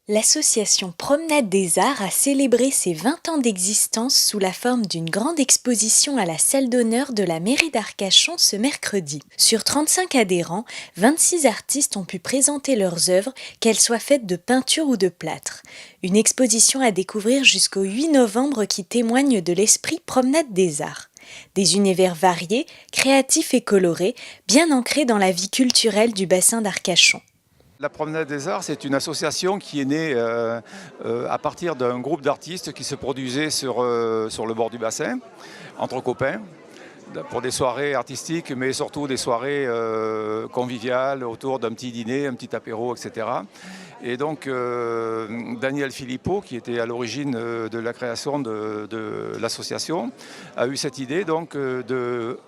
L'association Promenade des Arts a célébré ses 20 ans d'existence sous la forme d'une grande exposition à la salle d'honneur de la mairie d'Arcachon ce mercredi. Sur 35 adhérents, 26 artistes ont pu présenter leurs œuvres, qu'elles soient faites de peinture ou de plâtre. Une exposition à découvrir jusqu'au 8 novembre qui témoigne de l'esprit Promenade des Arts. Des univers variés, créatifs et colorés, bien ancrés dans la vie culturelle du bassin d'Arcachon. La Promenade des Arts, c'est une association qui est née à partir d'un groupe d'artistes qui se produisait sur le bord du bassin, entre copains, pour des soirées artistiques, mais surtout des soirées conviviales autour d'un petit dîner, un petit apéro, etc. Et donc Daniel Philippot, qui était à l'origine de la création de l'association, a eu cette idée donc de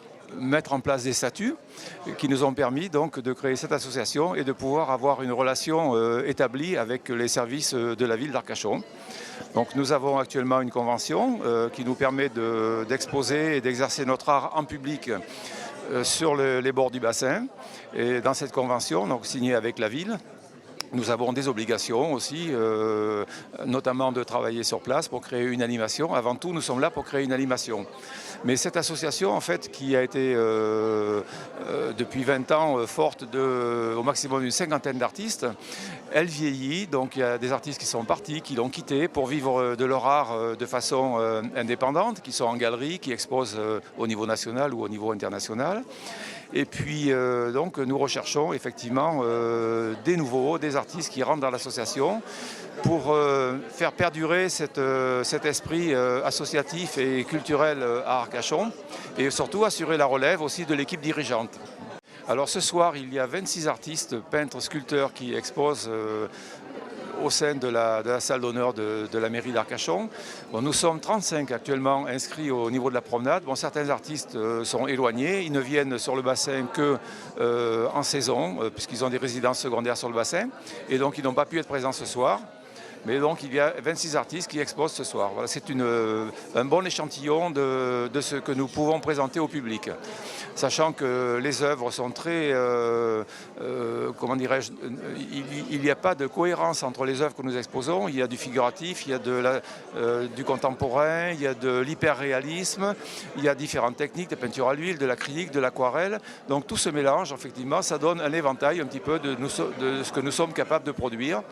mettre en place des statuts qui nous ont permis donc de créer cette association et de pouvoir avoir une relation établie avec les services de la ville d'Arcachon. Donc nous avons actuellement une convention qui nous permet d'exposer et d'exercer notre art en public sur les bords du bassin. Et dans cette convention, donc signée avec la ville, nous avons des obligations aussi, notamment de travailler sur place pour créer une animation. Avant tout, nous sommes là pour créer une animation. Mais cette association, en fait, qui a été depuis 20 ans forte au maximum d'une cinquantaine d'artistes, elle vieillit. Donc il y a des artistes qui sont partis, qui l'ont quitté pour vivre de leur art de façon indépendante, qui sont en galerie, qui exposent au niveau national ou au niveau international. Et puis donc nous recherchons effectivement des nouveaux, des artistes qui rentrent dans l'association pour faire perdurer cet esprit associatif et culturel à Arcachon et surtout assurer la relève aussi de l'équipe dirigeante. Alors ce soir, il y a 26 artistes, peintres, sculpteurs qui exposent au sein de la salle d'honneur de la mairie d'Arcachon. Bon, nous sommes 35 actuellement inscrits au niveau de la promenade. Bon, certains artistes sont éloignés, ils ne viennent sur le bassin que en saison, puisqu'ils ont des résidences secondaires sur le bassin, et donc ils n'ont pas pu être présents ce soir. Mais donc il y a 26 artistes qui exposent ce soir. Voilà, c'est un bon échantillon de ce que nous pouvons présenter au public. Sachant que les œuvres sont très, comment dirais-je, il n'y a pas de cohérence entre les œuvres que nous exposons. Il y a du figuratif, il y a du contemporain, il y a de l'hyperréalisme, il y a différentes techniques de peinture à l'huile, de l'acrylique, de l'aquarelle. Donc tout se mélange, effectivement, ça donne un éventail un petit peu de ce que nous sommes capables de produire.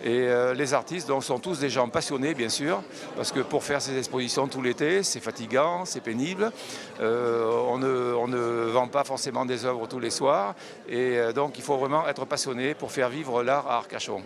Et les artistes donc, sont tous des gens passionnés, bien sûr, parce que pour faire ces expositions tout l'été, c'est fatigant, c'est pénible. On ne vend pas forcément des œuvres tous les soirs. Et donc, il faut vraiment être passionné pour faire vivre l'art à Arcachon.